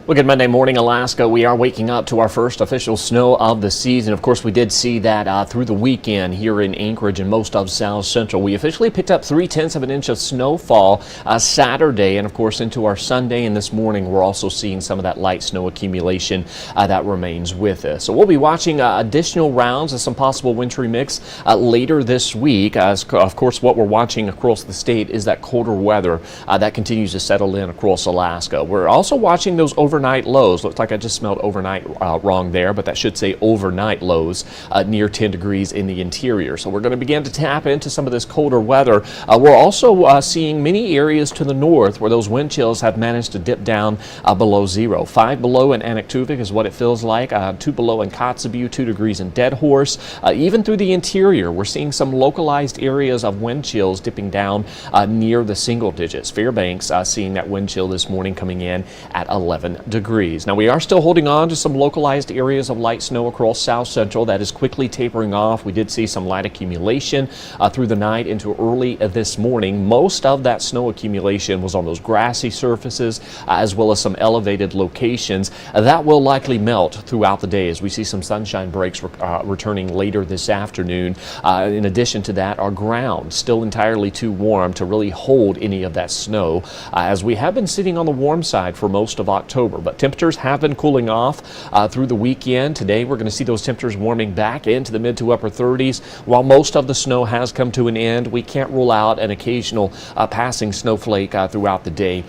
Well, good Monday morning, Alaska. We are waking up to our first official snow of the season. Of course, we did see that through the weekend here in Anchorage and most of South Central. We officially picked up 3/10 of an inch of snowfall Saturday, and of course into our Sunday. And this morning, we're also seeing some of that light snow accumulation that remains with us. So we'll be watching additional rounds of some possible wintry mix later this week. Of course, what we're watching across the state is that colder weather that continues to settle in across Alaska. We're also watching those overnight lows. Looks like I just smelled overnight wrong there, but that should say overnight lows near 10 degrees in the interior. So we're going to begin to tap into some of this colder weather. We're also seeing many areas to the north where those wind chills have managed to dip down below zero. 5 below in Anaktuvuk is what it feels like. 2 below in Kotzebue, 2 degrees in Deadhorse. Even through the interior, we're seeing some localized areas of wind chills dipping down near the single digits. Fairbanks seeing that wind chill this morning coming in at 11 degrees. Now we are still holding on to some localized areas of light snow across South Central. That is quickly tapering off. We did see some light accumulation through the night into early this morning. Most of that snow accumulation was on those grassy surfaces as well as some elevated locations. That will likely melt throughout the day as we see some sunshine breaks returning later this afternoon. In addition to that, our ground still entirely too warm to really hold any of that snow as we have been sitting on the warm side for most of October. But temperatures have been cooling off through the weekend. Today we're going to see those temperatures warming back into the mid to upper 30s. While most of the snow has come to an end, we can't rule out an occasional passing snowflake throughout the day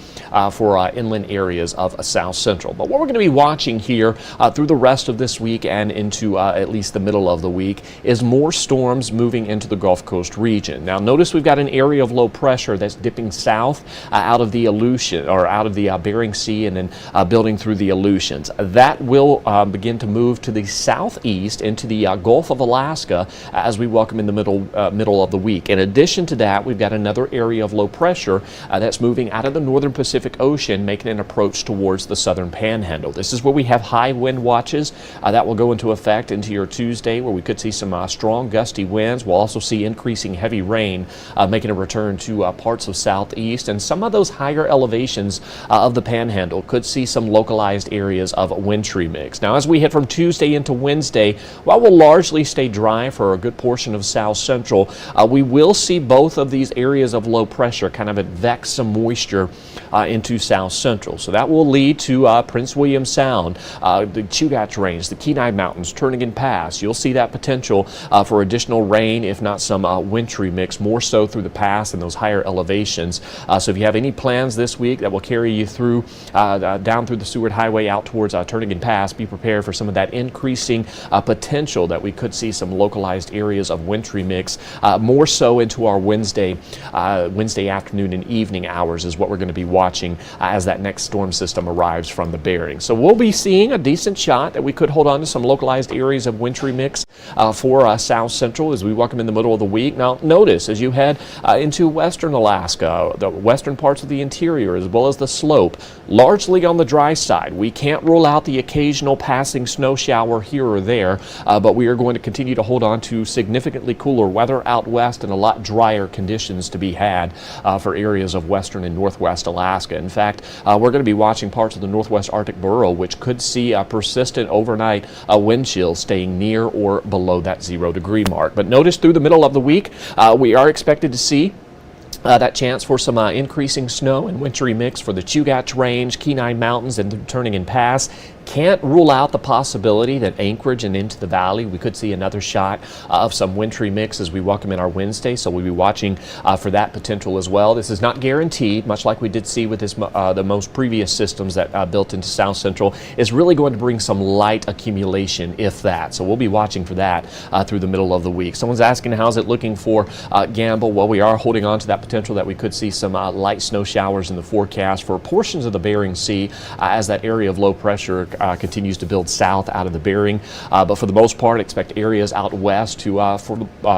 for inland areas of South Central. But what we're going to be watching here through the rest of this week and into at least the middle of the week is more storms moving into the Gulf Coast region. Now notice we've got an area of low pressure that's dipping south out of the Aleutian or out of the Bering Sea and then building through the Aleutians. That will begin to move to the southeast into the Gulf of Alaska as we welcome in the middle of the week. In addition to that, we've got another area of low pressure that's moving out of the northern Pacific Ocean, making an approach towards the southern panhandle. This is where we have high wind watches that will go into effect into your Tuesday, where we could see some strong gusty winds. We'll also see increasing heavy rain making a return to parts of southeast, and some of those higher elevations of the panhandle could see some localized areas of wintry mix. Now as we head from Tuesday into Wednesday, while we'll largely stay dry for a good portion of South Central, we will see both of these areas of low pressure kind of advect some moisture into South Central. So that will lead to Prince William Sound, the Chugach Range, the Kenai Mountains, Turnagain Pass. You'll see that potential for additional rain, if not some wintry mix, more so through the pass and those higher elevations. So if you have any plans this week that will carry you through down through the Seward Highway out towards Turnagain Pass, be prepared for some of that increasing potential that we could see some localized areas of wintry mix, more so into our Wednesday afternoon and evening hours is what we're going to be watching as that next storm system arrives from the Bering. So we'll be seeing a decent shot that we could hold on to some localized areas of wintry mix for South Central as we welcome in the middle of the week. Now notice as you head into western Alaska, the western parts of the interior as well as the slope, largely on the dry side. We can't rule out the occasional passing snow shower here or there, but we are going to continue to hold on to significantly cooler weather out west and a lot drier conditions to be had for areas of western and northwest Alaska. In fact, we're going to be watching parts of the northwest Arctic borough which could see a persistent overnight wind chill staying near or below that 0 degree mark. But notice through the middle of the week, we are expected to see that chance for some increasing snow and wintry mix for the Chugach Range, Kenai Mountains, and Turnagain Pass. Can't rule out the possibility that Anchorage and into the valley we could see another shot of some wintry mix as we welcome in our Wednesday, so we'll be watching for that potential as well. This is not guaranteed, much like we did see with this the most previous systems that built into South Central. Is really going to bring some light accumulation, if that. So we'll be watching for that through the middle of the week. Someone's asking how's it looking for Gamble. Well, we are holding on to that potential that we could see some light snow showers in the forecast for portions of the Bering Sea as that area of low pressure continues to build south out of the Bering. But for the most part, expect areas out west to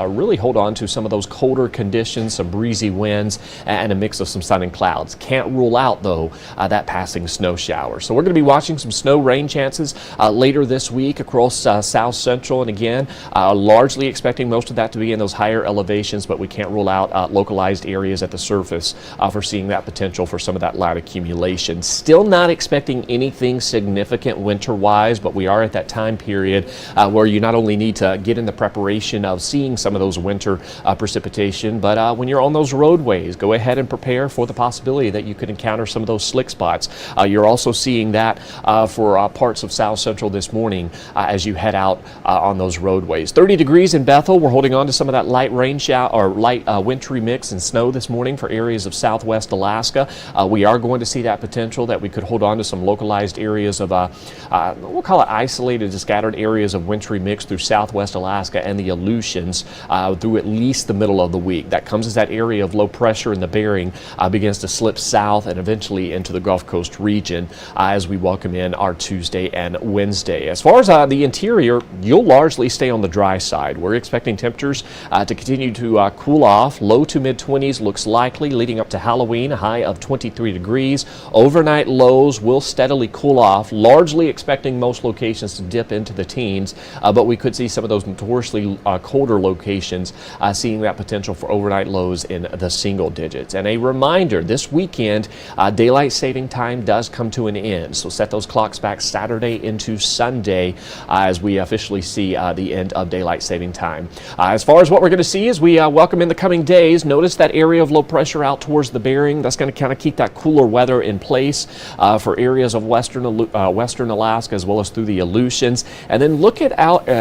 really hold on to some of those colder conditions, some breezy winds, and a mix of some sun and clouds. Can't rule out, though, that passing snow shower. So we're going to be watching some snow rain chances later this week across South Central. And again, largely expecting most of that to be in those higher elevations, but we can't rule out localized areas areas at the surface for seeing that potential for some of that light accumulation. Still not expecting anything significant winter-wise, but we are at that time period where you not only need to get in the preparation of seeing some of those winter precipitation, but when you're on those roadways, go ahead and prepare for the possibility that you could encounter some of those slick spots. You're also seeing that for parts of South Central this morning as you head out on those roadways. 30 degrees in Bethel. We're holding on to some of that light rain shower or light wintry mix and snow this morning for areas of southwest Alaska. We are going to see that potential that we could hold on to some localized areas of we'll call it isolated to scattered areas of wintry mix through southwest Alaska and the Aleutians through at least the middle of the week. That comes as that area of low pressure in the Bering begins to slip south and eventually into the Gulf Coast region as we welcome in our Tuesday and Wednesday. As far as the interior, you'll largely stay on the dry side. We're expecting temperatures to continue to cool off. Low to mid 20s looks likely leading up to Halloween, a high of 23 degrees. Overnight lows will steadily cool off, largely expecting most locations to dip into the teens, but we could see some of those notoriously colder locations seeing that potential for overnight lows in the single digits. And a reminder, this weekend, daylight saving time does come to an end, so set those clocks back Saturday into Sunday as we officially see the end of daylight saving time. As far as what we're going to see as we welcome in the coming days, notice that area of low pressure out towards the Bering. That's going to kind of keep that cooler weather in place for areas of western Alaska as well as through the Aleutians. And then look at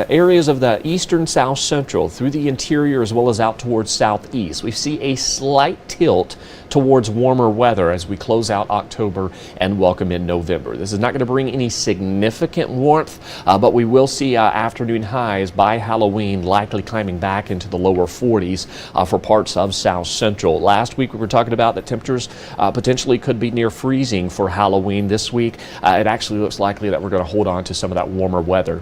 areas of the eastern South Central through the interior as well as out towards southeast. We see a slight tilt towards warmer weather as we close out October and welcome in November. This is not going to bring any significant warmth, but we will see afternoon highs by Halloween likely climbing back into the lower 40s for parts of South Central. Last week we were talking about that temperatures potentially could be near freezing for Halloween. This week it actually looks likely that we're going to hold on to some of that warmer weather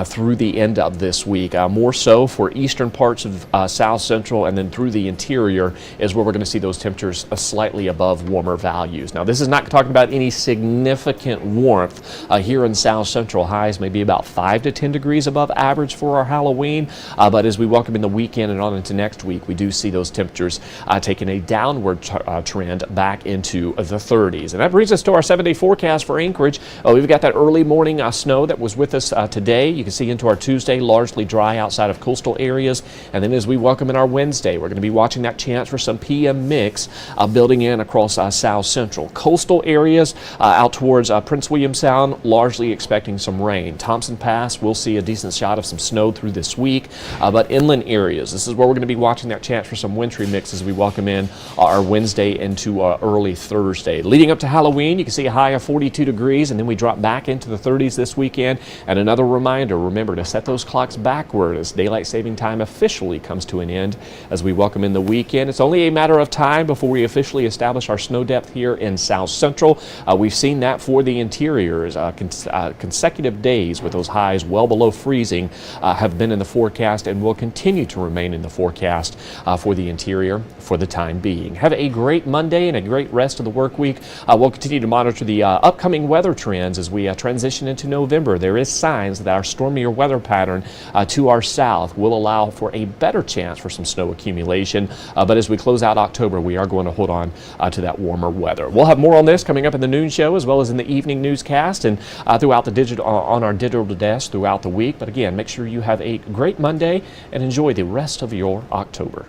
through the end of this week. More so for eastern parts of South Central, and then through the interior is where we're going to see those temperatures slightly above warmer values. Now, this is not talking about any significant warmth here in South Central. Highs may be about 5 to 10 degrees above average for our Halloween, but as we welcome in the weekend and on into next week, we do see those temperatures taking a downward trend back into the 30s. And that brings us to our 7-day forecast for Anchorage. We've got that early morning snow that was with us today. You can see into our Tuesday, largely dry outside of coastal areas. And then as we welcome in our Wednesday, we're going to be watching that chance for some PM mix building in across South Central. Coastal areas out towards Prince William Sound, largely expecting some rain. Thompson Pass, we'll see a decent shot of some snow through this week, but inland areas, this is where we're going to be watching that chance for some wintry mix as we welcome in our Wednesday into early Thursday. Leading up to Halloween, you can see a high of 42 degrees, and then we drop back into the 30s this weekend. And another reminder, remember to set those clocks backward as daylight saving time officially comes to an end as we welcome in the weekend. It's only a matter of time before we officially establish our snow depth here in South Central. We've seen that for the interiors. Consecutive days with those highs well below freezing have been in the forecast and will continue to remain in the forecast for the interior for the time being. Have a great Monday and a great rest of the work week. We'll continue to monitor the upcoming weather trends as we transition into November. There is signs that our stormier weather pattern to our south will allow for a better chance for some snow accumulation. But as we close out October, we are going to hold on to that warmer weather. We'll have more on this coming up in the noon show as well as in the evening newscast and throughout the digital on our digital desk throughout the week. But again, make sure you have a great Monday and enjoy the rest of your October.